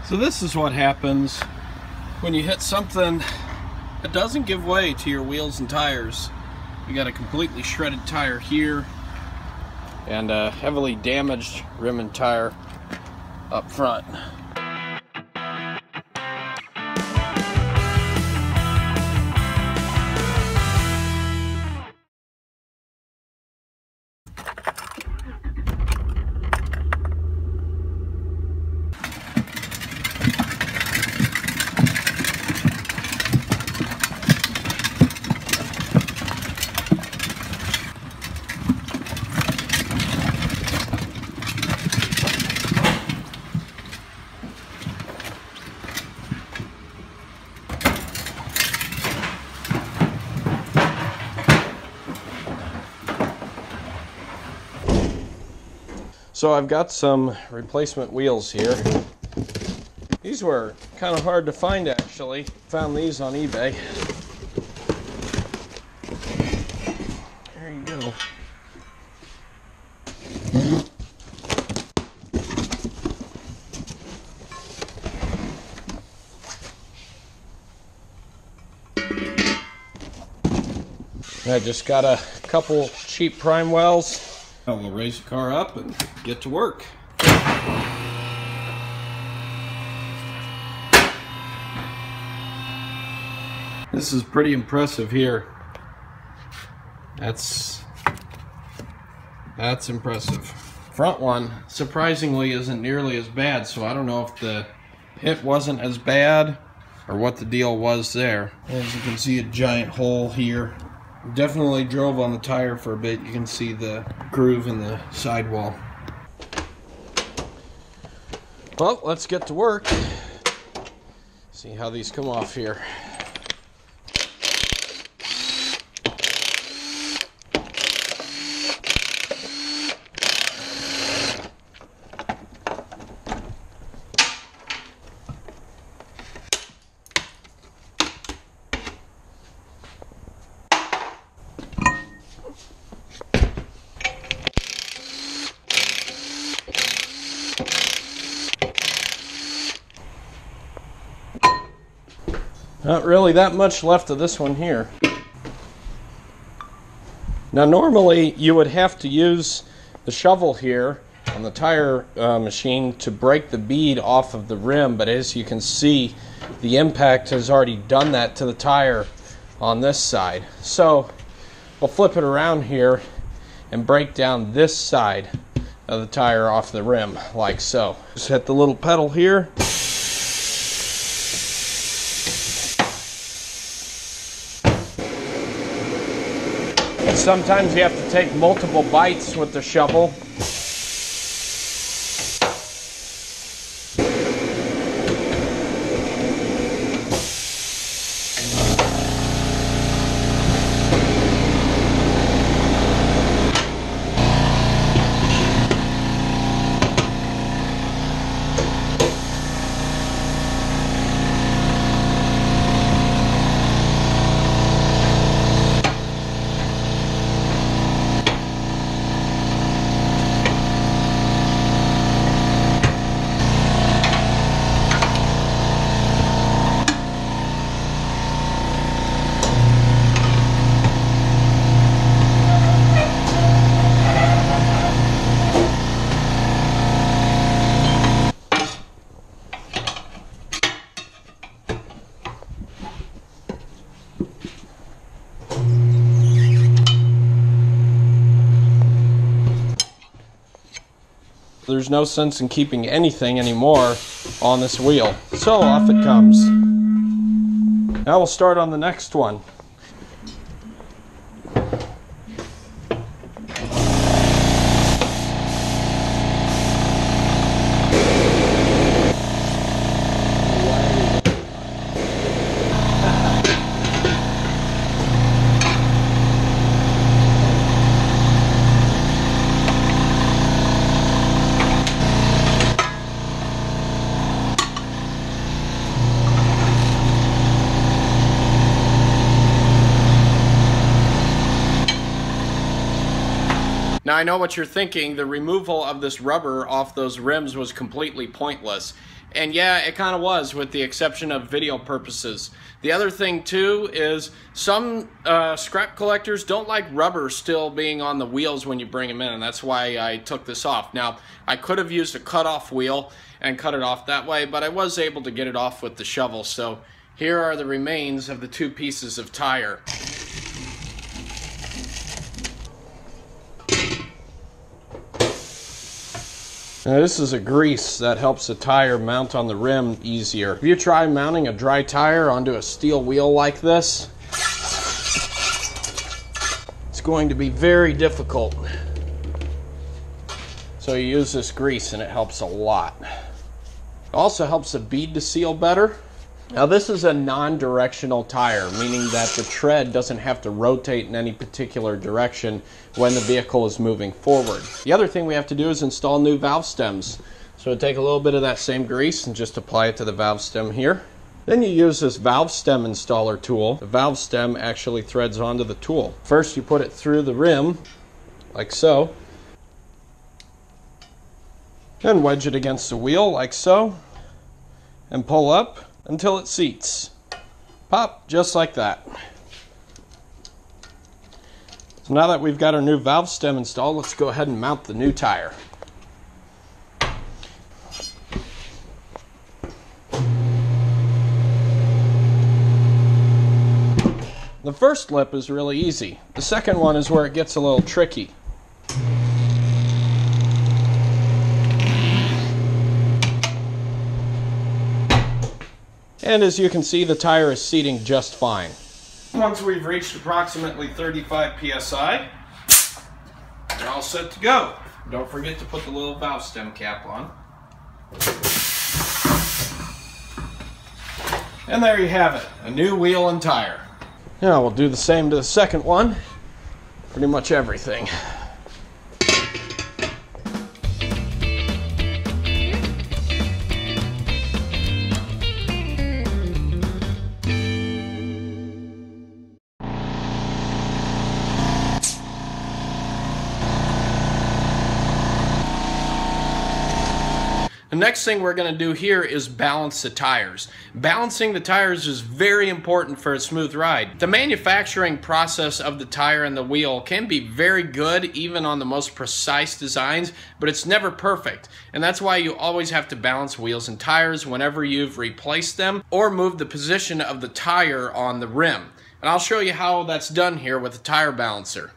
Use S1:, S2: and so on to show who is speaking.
S1: So this is what happens when you hit something that doesn't give way to your wheels and tires. You got a completely shredded tire here and a heavily damaged rim and tire up front. So I've got some replacement wheels here. These were kind of hard to find actually. Found these on eBay. There you go. I just got a couple cheap prime wells. We'll raise the car up and get to work. This is pretty impressive here. That's impressive. Front one surprisingly isn't nearly as bad, so I don't know if the hit wasn't as bad or what the deal was there. As you can see, a giant hole here. Definitely drove on the tire for a bit. You can see the groove in the sidewall. Well, let's get to work. See how these come off here. Not really that much left of this one here. Now normally you would have to use the shovel here on the tire machine to break the bead off of the rim, but as you can see, the impact has already done that to the tire on this side. So we'll flip it around here and break down this side of the tire off the rim like so. Just hit the little pedal here. Sometimes you have to take multiple bites with the shovel. There's no sense in keeping anything anymore on this wheel. So off it comes. Now we'll start on the next one. I know what you're thinking. The removal of this rubber off those rims was completely pointless. And yeah, it kind of was, with the exception of video purposes. The other thing too is some scrap collectors don't like rubber still being on the wheels when you bring them in, and that's why I took this off. Now, I could have used a cut-off wheel and cut it off that way, but I was able to get it off with the shovel. So here are the remains of the two pieces of tire. Now, this is a grease that helps the tire mount on the rim easier. If you try mounting a dry tire onto a steel wheel like this, it's going to be very difficult. So you use this grease and it helps a lot. It also helps the bead to seal better. Now, this is a non-directional tire, meaning that the tread doesn't have to rotate in any particular direction when the vehicle is moving forward. The other thing we have to do is install new valve stems. So take a little bit of that same grease and just apply it to the valve stem here. Then you use this valve stem installer tool. The valve stem actually threads onto the tool. First, you put it through the rim, like so, and wedge it against the wheel, like so, and pull up until it seats. Pop, just like that. So now that we've got our new valve stem installed, let's go ahead and mount the new tire. The first lip is really easy. The second one is where it gets a little tricky. And as you can see, the tire is seating just fine. Once we've reached approximately 35 psi, we're all set to go. Don't forget to put the little valve stem cap on. And there you have it, a new wheel and tire. Now we'll do the same to the second one. Pretty much everything. The next thing we're going to do here is balance the tires. Balancing the tires is very important for a smooth ride. The manufacturing process of the tire and the wheel can be very good even on the most precise designs, but it's never perfect. And that's why you always have to balance wheels and tires whenever you've replaced them or moved the position of the tire on the rim. And I'll show you how that's done here with the tire balancer.